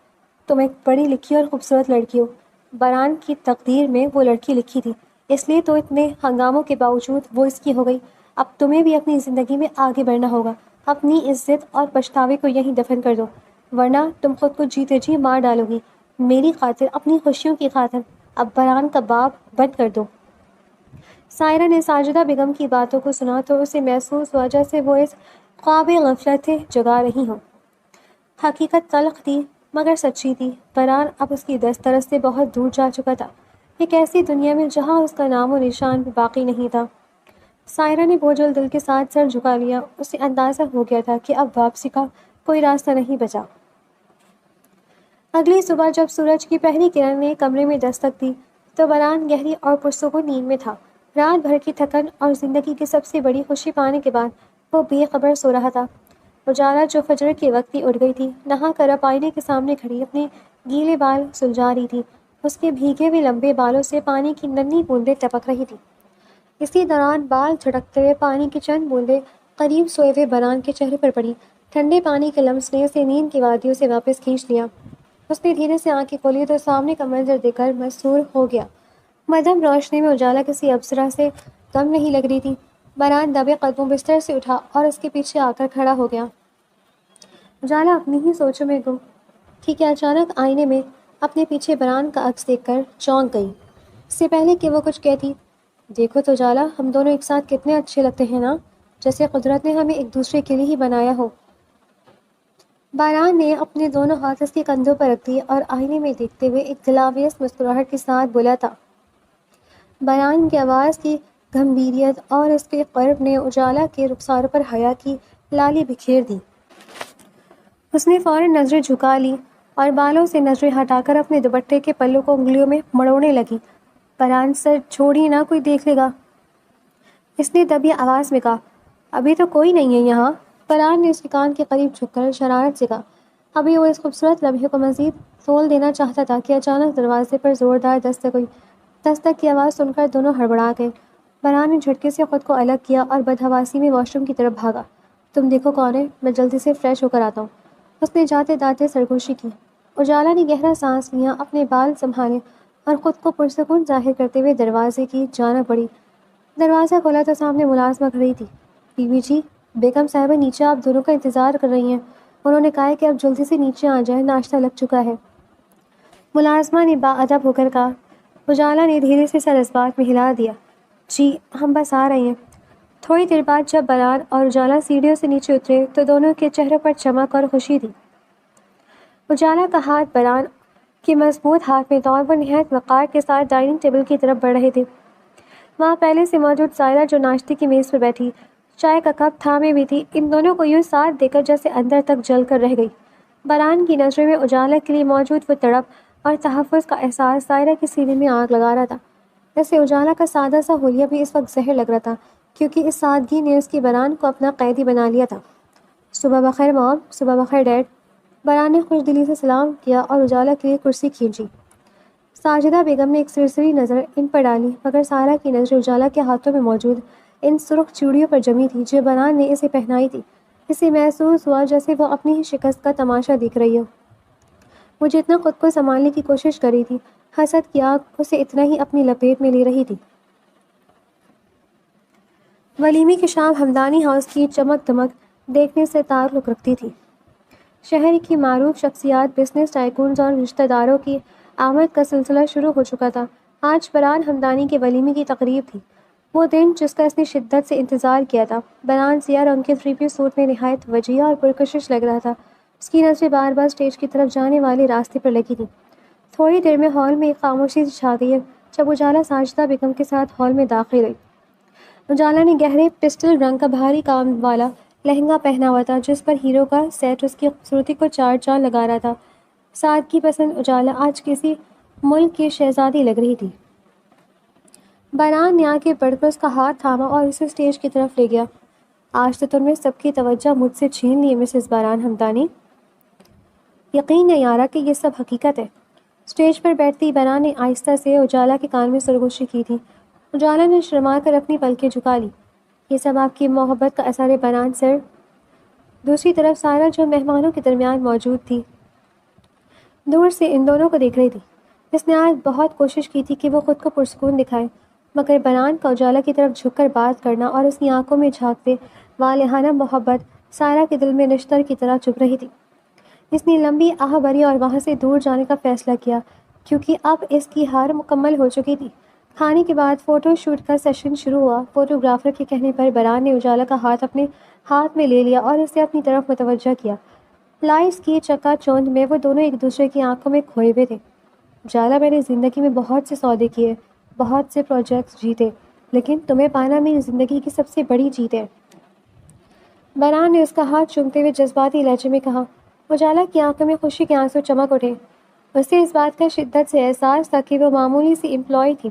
تم ایک پڑھی لکھی اور خوبصورت لڑکی ہو۔ بران کی تقدیر میں وہ لڑکی لکھی تھی، اس لیے تو اتنے ہنگاموں کے باوجود وہ اس کی ہو گئی۔ اب تمہیں بھی اپنی زندگی میں آگے بڑھنا ہوگا۔ اپنی عزت اور پچھتاوے کو یہیں دفن کر دو، ورنہ تم خود کو جیتے جی مار ڈالو گی۔ میری خاطر، اپنی خوشیوں کی خاطر اب بران کا باب بند کر دو۔ سائرہ نے ساجدہ بیگم کی باتوں کو سنا تو اسے محسوس ہوا جیسے وہ اس خواب غفلت سے جگا رہی ہوں۔ حقیقت تلخ تھی مگر سچی تھی۔ بران اب اس کی دسترس سے بہت دور جا چکا تھا، ایک ایسی دنیا میں جہاں اس کا نام و نشان بھی باقی نہیں تھا۔ سائرہ نے بوجھل دل کے ساتھ سر جھکا لیا۔ اسے اندازہ ہو گیا تھا کہ اب واپسی کا کوئی راستہ نہیں بچا۔ اگلی صبح جب سورج کی پہلی کرن نے کمرے میں دستک دی تو بران گہری اور پرسکون نیند میں تھا۔ رات بھر کی تھکن اور زندگی کی سب سے بڑی خوشی پانے کے بعد وہ بے خبر سو رہا تھا۔ اجالا جو فجر کے وقت ہی اٹھ گئی تھی، نہا کر اب آئینے کے سامنے کھڑی اپنے گیلے بال سلجھا رہی تھی۔ اس کے بھیگے ہوئے لمبے بالوں سے پانی کی ننھی بوندیں ٹپک رہی تھیں۔ اسی دوران بال جھڑکتے ہوئے پانی کی چند بوندیں قریب سوئے ہوئے بران کے چہرے پر پڑی۔ ٹھنڈے پانی کے لمس نے اسے نیند کی وادیوں سے واپس کھینچ لیا۔ اس نے دھیرے سے آنکھیں کھولی تو سامنے کا منظر دیکھ کر مسحور ہو گیا۔ مدھم روشنی میں اجالا کسی ابصرہ سے کم نہیں لگ رہی تھی۔ بران دبے قدموں بستر سے اٹھا اور اس کے پیچھے آ کر کھڑا ہو گیا۔ اجالا اپنی ہی سوچوں میں گم تھی کہ اچانک آئینے میں اپنے پیچھے بران کا عکس دیکھ کر چونک گئی۔ اس سے پہلے کہ وہ کچھ کہتی، دیکھو تو اجالا، ہم دونوں ایک ساتھ کتنے اچھے لگتے ہیں نا، جیسے قدرت نے ہمیں ایک دوسرے کے لیے ہی بنایا ہو۔ بران نے اپنے دونوں ہاتھ اس کے کندھوں پر رکھ دیے اور آئینے میں دیکھتے ہوئے ایک دلاویز مسکراہٹ کے ساتھ بولا تھا۔ بران کی آواز کی گمبھیریت اور اس کے قرب نے اجالا کے رخسار پر حیا کی لالی بکھیر دی۔ اس نے فوراً نظریں جھکا لی اور بالوں سے نظریں ہٹا کر اپنے دوپٹے کے پلوں کو انگلیوں میں مڑوڑنے لگی۔ فرحان سر چھوڑیے نہ، کوئی دیکھ لے گا، اس نے دبی آواز میں کہا۔ ابھی تو کوئی نہیں ہے یہاں، فرحان نے اس کے کان کے قریب جھک کر شرارت سے کہا۔ ابھی وہ اس خوبصورت لمحے کو مزید تول دینا چاہتا تھا کہ اچانک دروازے پر زوردار دستک ہوئی۔ دستک کی آواز سن کر دونوں ہڑبڑا گئے۔ فرحان نے جھٹکے سے خود کو الگ کیا اور بدحواسی میں واش روم کی طرف بھاگا۔ تم دیکھو کون ہے، میں جلدی سے فریش ہو کر آتا ہوں، اس نے جاتے جاتے سرگوشی کی۔ اجالا نے گہرا سانس لیا، اپنے بال سنبھالے اور خود کو پرسکون ظاہر کرتے ہوئے دروازے کی جانب بڑھی۔ دروازہ کھولا تو سامنے ملازمہ کھڑی تھی۔ بیوی جی، بیگم صاحبہ نیچے آپ دونوں کا انتظار کر رہی ہیں، انہوں نے کہا ہے کہ آپ جلدی سے نیچے آ جائیں، ناشتہ لگ چکا ہے، ملازمہ نے باادب ہو کر کہا۔ اجالا نے دھیرے سے سر اس بات میں ہلا دیا۔ جی ہم بس آ رہے ہیں۔ تھوڑی دیر بعد جب بران اور اجالا سیڑھیوں سے نیچے اترے تو دونوں کے چہروں پر چمک اور خوشی تھی۔ اجالا کا ہاتھ بران کے مضبوط ہاتھ میں طور پر نہایت وقار کے ساتھ ڈائننگ ٹیبل کی طرف بڑھ رہے تھے۔ وہاں پہلے سے موجود سائرہ جو ناشتے کی میز پر بیٹھی چائے کا کپ تھامے بھی تھی، ان دونوں کو یوں ساتھ دے کر جیسے اندر تک جل کر رہ گئی۔ بران کی نظروں میں اجالا کے لیے موجود وہ تڑپ اور تحفظ کا احساس سائرہ کے سینے میں آگ لگا رہا تھا۔ جیسے اجالا کا سادہ سا حلیہ بھی اس وقت زہر لگ رہا تھا، کیونکہ اس سادگی نے اس کی بران کو اپنا قیدی بنا لیا تھا۔ صبح بخیر مام، صبح بخیر ڈیڈ، بران نے خوش دلی سے سلام کیا اور اجالا کے لیے کرسی کھینچی۔ ساجدہ بیگم نے ایک سرسری نظر ان پر ڈالی، مگر سارہ کی نظر اجالا کے ہاتھوں میں موجود ان سرخ چوڑیوں پر جمی تھی جو بران نے اسے پہنائی تھی۔ اسے محسوس ہوا جیسے وہ اپنی ہی شکست کا تماشا دیکھ رہی ہو۔ وہ جتنا خود کو سنبھالنے کی کوشش کر رہی تھی، حسد کی آگ اسے اتنا ہی اپنی لپیٹ میں لے رہی تھی۔ ولیمے کی شام ہمدانی ہاؤس کی چمک دمک دیکھنے سے تعلق رکھتی تھی۔ شہر کی معروف شخصیات، بزنس ٹائکونز اور رشتہ داروں کی آمد کا سلسلہ شروع ہو چکا تھا۔ آج بران ہمدانی کے ولیمے کی تقریب تھی، وہ دن جس کا اس نے شدت سے انتظار کیا تھا۔ بران سیاہ رنگ کے 3 پیس سوٹ میں نہایت وجیہہ اور پرکشش لگ رہا تھا۔ اس کی نظریں بار بار اسٹیج کی طرف جانے والے راستے پر لگی تھیں۔ تھوڑی دیر میں ہال میں ایک خاموشی سی چھا گئی جب اجالا ساجدہ بیگم کے ساتھ ہال میں داخل ہوئی۔ اجالا نے گہرے پسٹل رنگ کا بھاری کام والا لہنگا پہنا ہوا تھا، جس پر ہیرو کا سیٹ اس کی خوبصورتی کو چار چاند لگا رہا تھا۔ سادگی پسند اجالا آج کسی ملک کی شہزادی لگ رہی تھی۔ بران نے آگے بڑھ کر اس کا ہاتھ تھاما اور اسے اسٹیج کی طرف لے گیا۔ آج تو تم نے سب کی توجہ مجھ سے چھین لی ہے مسز بران ہمدانی، یقین نہیں آ رہا کہ یہ سب حقیقت ہے۔ اسٹیج پر بیٹھتی بران نے آہستہ سے اجالا کے کان میں سرگوشی کی تھی۔ اجالا نے شرما کر اپنی پلکیں جھکا لی۔ یہ سب آپ کی محبت کا اثر ہے بران سر۔ دوسری طرف سارہ جو مہمانوں کے درمیان موجود تھی، دور سے ان دونوں کو دیکھ رہی تھی۔ اس نے آج بہت کوشش کی تھی کہ وہ خود کو پرسکون دکھائے، مگر بران کا اجالا کی طرف جھک کر بات کرنا اور اس کی آنکھوں میں جھانکتے والہانہ محبت سارہ کے دل میں نشتر کی طرح چبھ رہی تھی۔ اس نے لمبی آہ بھری اور وہاں سے دور جانے کا فیصلہ کیا، کیونکہ اب اس کی ہار مکمل ہو چکی تھی۔ کھانے کے بعد فوٹو شوٹ کا سیشن شروع ہوا۔ فوٹوگرافر کے کہنے پر بران نے اجالا کا ہاتھ اپنے ہاتھ میں لے لیا اور اسے اپنی طرف متوجہ کیا۔ لائٹس کی چکا چوند میں وہ دونوں ایک دوسرے کی آنکھوں میں کھوئے ہوئے تھے۔ اجالا، میں نے زندگی میں بہت سے سودے کیے، بہت سے پروجیکٹس جیتے، لیکن تمہیں پانا میری زندگی کی سب سے بڑی جیت ہے۔ بران نے اس کا ہاتھ چومتے ہوئے جذباتی لہجے میں کہا۔ اجالا کی آنکھوں میں خوشی کے آنسو چمک اٹھے۔ اسے اس بات کا شدت سے احساس تھا کہ وہ معمولی سی امپلائی تھی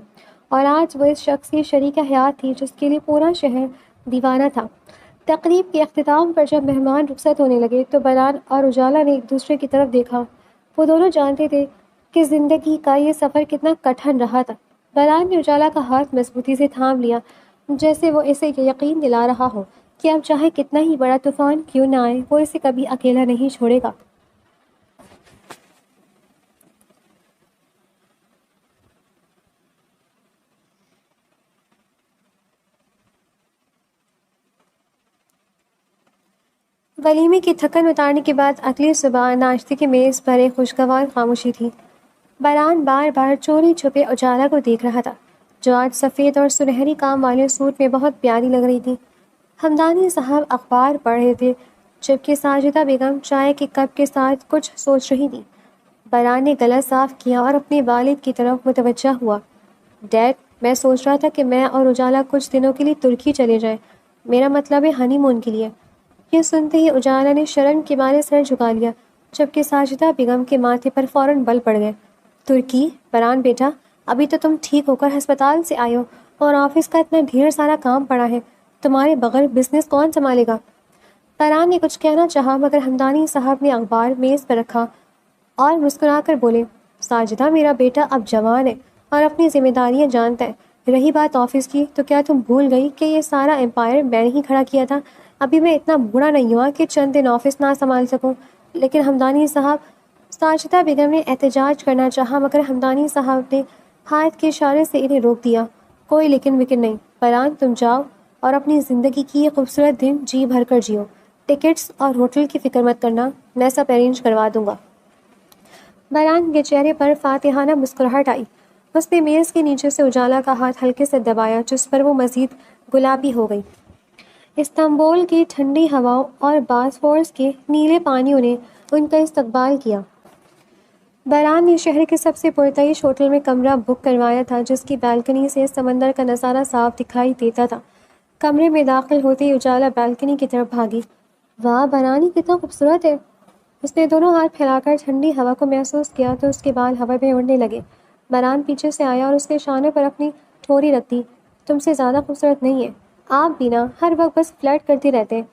اور آج وہ اس شخص کی شریکہ حیات تھی جس کے لیے پورا شہر دیوانہ تھا۔ تقریب کے اختتام پر جب مہمان رخصت ہونے لگے تو بران اور اجالا نے ایک دوسرے کی طرف دیکھا۔ وہ دونوں جانتے تھے کہ زندگی کا یہ سفر کتنا کٹھن رہا تھا۔ بران نے اجالا کا ہاتھ مضبوطی سے تھام لیا، جیسے وہ اسے یقین دلا رہا ہو کہ اب چاہے کتنا ہی بڑا طوفان کیوں نہ آئے، وہ اسے کبھی اکیلا نہیں چھوڑے گا۔ ولیمے کی تھکن اتارنے کے بعد اگلی صبح ناشتے کی میز پر ایک خوشگوار خاموشی تھی۔ بران بار بار چوری چھپے اجالا کو دیکھ رہا تھا، جو آج سفید اور سنہری کام والے سوٹ میں بہت پیاری لگ رہی تھی۔ ہمدانی صاحب اخبار پڑھ رہے تھے، جبکہ ساجدہ بیگم چائے کے کپ کے ساتھ کچھ سوچ رہی تھی۔ بران نے گلا صاف کیا اور اپنے والد کی طرف متوجہ ہوا۔ ڈیڈ، میں سوچ رہا تھا کہ میں اور اجالا کچھ دنوں کے لیے ترکی چلے جائیں، میرا مطلب ہے ہنی مون کے لیے۔ یہ سنتے ہی اجالا نے شرم کے مارے سر جھکا لیا، جبکہ ساجدہ بیگم کے ماتھے پر فوراً بل پڑ گئے۔ ترکی، بران بیٹا، ابھی تو تم ٹھیک ہو کر ہسپتال سے آئے ہو اور آفس کا اتنا ڈھیر سارا کام پڑا ہے، تمہارے بغیر بزنس کون سنبھالے گا؟ بران نے کچھ کہنا چاہا مگر ہمدانی صاحب نے اخبار میز پر رکھا اور مسکرا کر بولے، ساجدہ میرا بیٹا اب جوان ہے اور اپنی ذمہ داریاں جانتا ہے۔ رہی بات آفس کی، تو کیا تم بھول گئی کہ یہ سارا امپائر میں نے ہی کھڑا کیا تھا؟ ابھی میں اتنا بوڑھا نہیں ہوا کہ چند دن آفس نہ سنبھال سکوں۔ لیکن ہمدانی صاحب، ساجدہ بیگم نے احتجاج کرنا چاہا مگر ہمدانی صاحب نے ہاتھ کے اشارے سے انہیں روک دیا۔ کوئی لیکن وکن نہیں، بران تم جاؤ اور اپنی زندگی کی یہ خوبصورت دن جی بھر کر جیو۔ ٹکٹس اور ہوٹل کی فکر مت کرنا، میں سب ارینج کروا دوں گا۔ بران کے چہرے پر فاتحانہ مسکراہٹ آئی۔ اس نے میز کے نیچے سے اجالا کا ہاتھ ہلکے سے دبایا، جس پر وہ مزید گلابی ہو گئی۔ استنبول کی ٹھنڈی ہواؤں اور باسفورس کے نیلے پانیوں نے ان کا استقبال کیا۔ بران نے شہر کے سب سے پرتعیش ہوٹل میں کمرہ بک کروایا تھا، جس کی بالکنی سے سمندر کا نظارہ صاف دکھائی دیتا تھا۔ کمرے میں داخل ہوتے ہی اجالا بالکنی کی طرف بھاگی۔ واہ بران، یہ کتنا خوبصورت ہے! اس نے دونوں ہاتھ پھیلا کر ٹھنڈی ہوا کو محسوس کیا تو اس کے بال ہوا میں اڑنے لگے۔ بران پیچھے سے آیا اور اس کے شانوں پر اپنی ٹھوری رکھ دی۔ تم سے زیادہ خوبصورت نہیں ہے آپ بھی نا، ہر وقت بس فلرٹ کرتے رہتے ہیں۔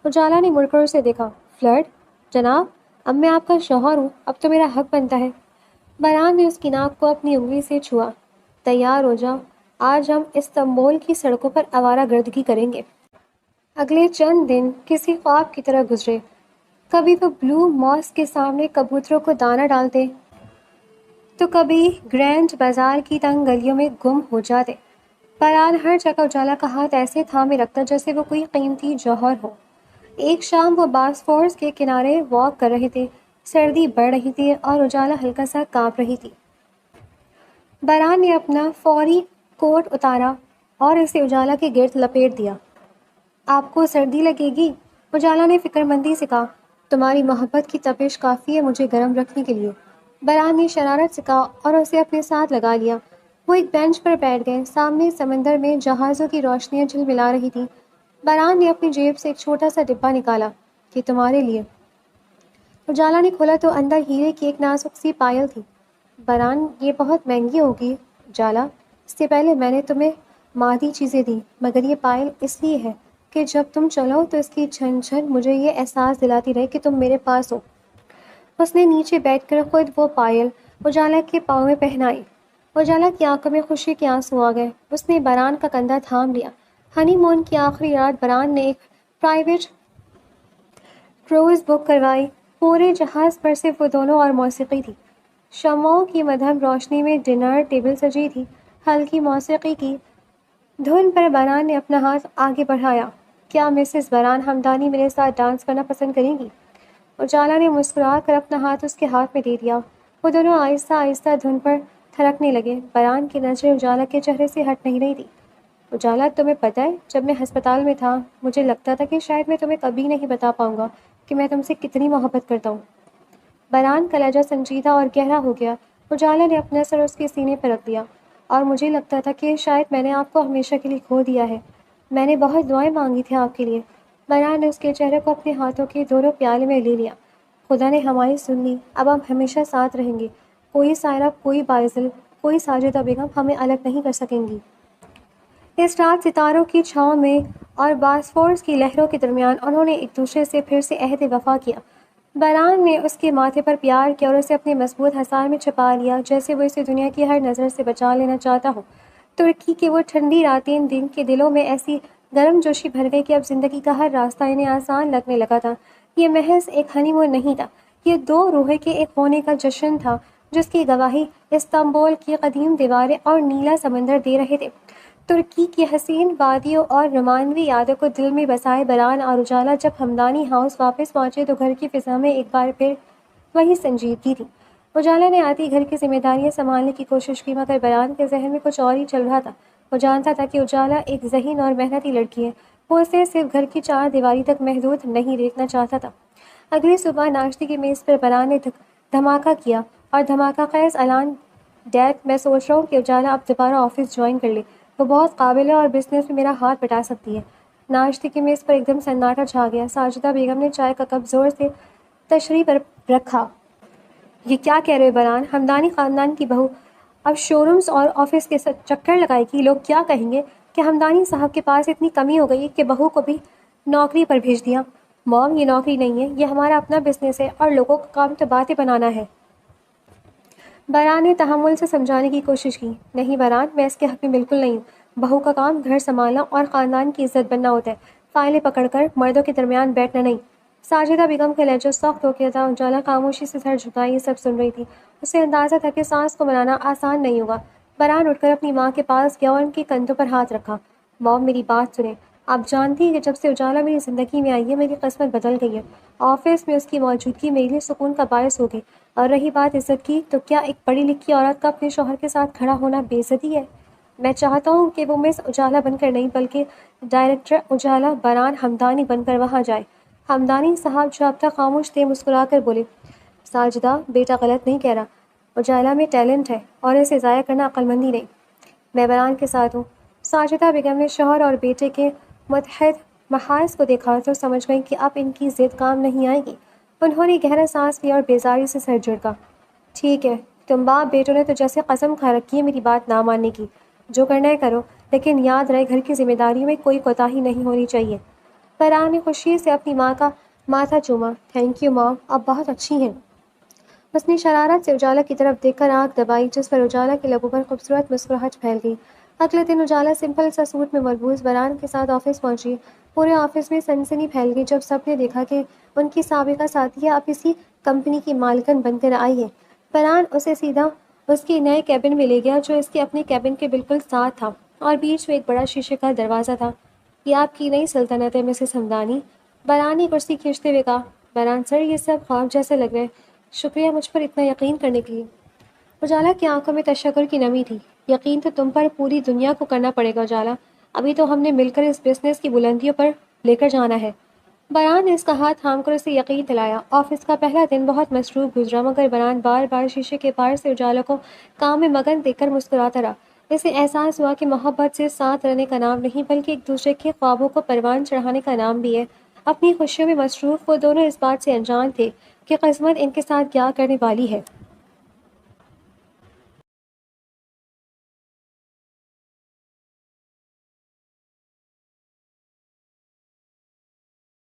اجالا نے مڑ کر اسے دیکھا۔ فلرٹ؟ جناب، اب میں آپ کا شوہر ہوں، اب تو میرا حق بنتا ہے۔ بران نے اس کی ناک کو اپنی انگلی سے چھوا۔ تیار ہو جاؤ، آج ہم استنبول کی سڑکوں پر آوارہ گردگی کریں گے۔ اگلے چند دن کسی خواب کی طرح گزرے۔ کبھی وہ بلو ماسک کے سامنے کبوتروں کو دانہ ڈالتے تو کبھی گرینڈ بازار کی تنگ گلیوں میں گم ہو جاتے۔ بران ہر جگہ اجالا کا ہاتھ ایسے تھامے رکھتا جیسے وہ کوئی قیمتی جوہر ہو۔ ایک شام وہ باسفورس کے کنارے واک کر رہے تھے۔ سردی بڑھ رہی تھی اور اجالا ہلکا سا کانپ رہی تھی۔ بران نے اپنا فوری کوٹ اتارا اور اسے اجالا کے گرد لپیٹ دیا۔ آپ کو سردی لگے گی؟ اجالا نے فکر مندی سے کہا۔ تمہاری محبت کی تپش کافی ہے مجھے گرم رکھنے کے لیے، بران نے شرارت سے کہا اور اسے اپنے ساتھ لگا لیا۔ وہ ایک بینچ پر بیٹھ گئے۔ سامنے سمندر میں جہازوں کی روشنیاں جھلملا رہی تھیں۔ بران نے اپنی جیب سے ایک چھوٹا سا ڈبہ نکالا۔ یہ تمہارے لیے۔ اجالا نے کھولا تو اندر ہیرے کی ایک نازک سی پائل تھی۔ بران، یہ بہت مہنگی ہوگی۔ اجالا، اس سے پہلے میں نے تمہیں مادی چیزیں دی، مگر یہ پائل اس لیے ہے کہ جب تم چلو تو اس کی جھن جھن مجھے یہ احساس دلاتی رہے کہ تم میرے پاس ہو۔ اس نے نیچے بیٹھ کر خود وہ پائل اجالا کے پاؤں میں پہنائی۔ اجالا کی آنکھوں میں خوشی کے آنسو آ گئے۔ اس نے بران کا کندھا تھام لیا۔ ہنی مون کی آخری رات بران نے ایک پرائیویٹ کروز بک کروائی۔ پورے جہاز پر صرف وہ دونوں اور موسیقی تھی۔ شمعوں کی مدھم روشنی میں ڈنر ٹیبل سجی تھی۔ ہلکی موسیقی کی دھن پر بران نے اپنا ہاتھ آگے بڑھایا۔ کیا مسز بران ہمدانی میرے ساتھ ڈانس کرنا پسند کریں گی؟ اجالا نے مسکرا کر اپنا ہاتھ اس کے ہاتھ میں دے دیا۔ وہ دونوں آہستہ آہستہ دھن پر تھرکنے لگے۔ بران کی نظریں اجالا کے چہرے سے ہٹ نہیں رہی تھی۔ اجالا، تمہیں پتہ ہے جب میں ہسپتال میں تھا مجھے لگتا تھا کہ شاید میں تمہیں کبھی نہیں بتا پاؤں گا کہ میں تم سے کتنی محبت کرتا ہوں۔ بران کا لہجہ سنجیدہ اور گہرا ہو گیا۔ اجالا نے اپنا سر اس کے سینے پر رکھ دیا۔ اور مجھے لگتا تھا کہ شاید میں نے آپ کو ہمیشہ کے لیے کھو دیا ہے۔ میں نے بہت دعائیں مانگی تھیں آپ کے لیے۔ بران نے اس کے چہرے کو اپنے ہاتھوں کے دونوں پیالے میں لے لیا۔ خدا نے ہماری سن لی، اب ہم ہمیشہ ساتھ رہیں گے۔ کوئی سائرہ، کوئی بائزل، کوئی ساجدہ بیگم ہمیں الگ نہیں کر سکیں گی۔ اس رات ستاروں کی چھاؤں میں اور باسفورس کی لہروں کے درمیان انہوں نے ایک دوسرے سے پھر سے عہد وفا کیا۔ بران نے اس کے ماتھے پر پیار کیا اور اسے اپنے مضبوط حصار میں چھپا لیا، جیسے وہ اسے دنیا کی ہر نظر سے بچا لینا چاہتا ہو۔ ترکی کی وہ ٹھنڈی راتیں ان کے دلوں میں ایسی گرم جوشی بھر گئی کہ اب زندگی کا ہر راستہ انہیں آسان لگنے لگا تھا۔ یہ محض ایک ہنی مون نہیں تھا، یہ دو روحیں کے ایک ہونے کا جشن تھا جس کی گواہی استنبول کی قدیم دیواریں اور نیلا سمندر دے رہے تھے۔ ترکی کی حسین وادیوں اور رومانوی یادوں کو دل میں بسائے بران اور اجالا جب ہمدانی ہاؤس واپس پہنچے تو گھر کی فضا میں ایک بار پھر وہی سنجیدگی تھی۔ اجالا نے آتی گھر کی ذمہ داریاں سنبھالنے کی کوشش کی مگر بران کے ذہن میں کچھ اور ہی چل رہا تھا۔ وہ جانتا تھا کہ اجالا ایک ذہین اور محنتی لڑکی ہے۔ وہ اسے صرف گھر کی چار دیواری تک محدود نہیں دیکھنا چاہتا تھا۔ اگلی صبح ناشتے کی میز پر بران نے دھماکہ کیا اور دھماکہ خیز اعلان، ڈیڈ، میں سوچ رہا ہوں کہ اجالا اب دوبارہ آفس جوائن کر لے۔ وہ بہت قابل ہے اور بزنس میں میرا ہاتھ بٹا سکتی ہے۔ ناشتے کی میز پر ایک دم سناٹا چھا گیا۔ ساجدہ بیگم نے چائے کا کپ زور سے تشریح پر رکھا۔ یہ کیا کہہ رہے بران؟ ہمدانی خاندان کی بہو اب شو رومز اور آفس کے چکر لگائے گی؟ لوگ کیا کہیں گے کہ ہمدانی صاحب کے پاس اتنی کمی ہو گئی کہ بہو کو بھی نوکری پر بھیج دیا؟ موم، یہ نوکری نہیں ہے، یہ ہمارا اپنا بزنس ہے اور لوگوں کا کام تو باتیں بنانا ہے۔ بران نے تحمل سے سمجھانے کی کوشش کی۔ نہیں بران، میں اس کے حق میں بالکل نہیں ہوں۔ بہو کا کام گھر سنبھالنا اور خاندان کی عزت بننا ہوتا ہے، فائلیں پکڑ کر مردوں کے درمیان بیٹھنا نہیں۔ ساجدہ بیگم کا لہجہ سخت ہو گیا تھا۔ اجالا خاموشی سے سر جھکائے یہ سب سن رہی تھی۔ اسے اندازہ تھا کہ سانس کو منانا آسان نہیں ہوگا۔ بران اٹھ کر اپنی ماں کے پاس گیا اور ان کے کندھوں پر ہاتھ رکھا۔ موم، میری بات سنیں۔ آپ جانتی ہیں کہ جب سے اجالا میری زندگی میں آئی ہے میری قسمت بدل گئی ہے۔ آفس میں اس کی موجودگی میرے لیے سکون کا باعث ہوگی، اور رہی بات عزت کی، تو کیا ایک پڑھی لکھی عورت کا اپنے شوہر کے ساتھ کھڑا ہونا بے عزتی ہے؟ میں چاہتا ہوں کہ وہ مس اجالا بن کر نہیں بلکہ ڈائریکٹر اجالا بران ہمدانی بن کر وہاں جائے۔ ہمدانی صاحب جو اب تک خاموش تھے مسکرا کر بولے، ساجدہ بیٹا غلط نہیں کہہ رہا، اجالا میں ٹیلنٹ ہے اور اسے ضائع کرنا عقل مندی نہیں۔ میں بران کے ساتھ ہوں۔ ساجدہ بیگم نے شوہر اور بیٹے کے متحد محاذ کو دیکھا تو سمجھ گئی کہ اب ان کی ضد کام نہیں آئے گی۔ انہوں نے گہرا سانس لیا اور بیزاری سے سر جھٹکا۔ ٹھیک ہے، تم باپ بیٹوں نے تو جیسے قسم کھا رکھی ہے میری بات نہ ماننے کی۔ جو کرنا ہے کرو، لیکن یاد رہے گھر کی ذمہ داریوں میں کوئی کوتاہی نہیں ہونی چاہیے۔ فرحان نے خوشی سے اپنی ماں کا ماتھا چوما۔ تھینک یو ماں، آپ بہت اچھی ہیں۔ اس نے شرارت سے اجالا کی طرف دیکھ کر آنکھ دبائی، جس پر اجالا کے لبوں پر خوبصورت مسکراہٹ پھیل گئی۔ اگلے دن اجالا سمپل سا سوٹ میں ملبوس بران کے ساتھ آفس پہنچی۔ پورے آفس میں سنسنی پھیل گئی جب سب نے دیکھا کہ ان کی سابقہ ساتھیہ اب اسی کمپنی کی مالکن بن کر آئی ہے۔ بران اسے سیدھا اس کے نئے کیبن میں لے گیا جو اس کے اپنے کیبن کے بالکل ساتھ تھا، اور بیچ میں ایک بڑا شیشے کا دروازہ تھا۔ یہ آپ کی نئی سلطنت ہے مسز ہمدانی، بران نے کرسی کھینچتے ہوئے کہا۔ بران سر، یہ سب خواب جیسے لگ رہے ہیں، شکریہ مجھ پر اتنا یقین کرنے کے لیے۔ اجالا کی آنکھوں میں تشکر کی نمی تھی۔ یقین تو تم پر پوری دنیا کو کرنا پڑے گا اجالا، ابھی تو ہم نے مل کر اس بزنس کی بلندیوں پر لے کر جانا ہے۔ بران نے اس کا ہاتھ تھام کر اسے یقین دلایا۔ آفس کا پہلا دن بہت مصروف گزرا، مگر بران بار بار شیشے کے پار سے اجالا کو کام میں مگن دیکھ کر مسکراتا رہا۔ اسے احساس ہوا کہ محبت سے ساتھ رہنے کا نام نہیں بلکہ ایک دوسرے کے خوابوں کو پروان چڑھانے کا نام بھی ہے۔ اپنی خوشیوں میں مصروف وہ دونوں اس بات سے انجان تھے کہ قسمت ان کے ساتھ کیا کرنے والی ہے۔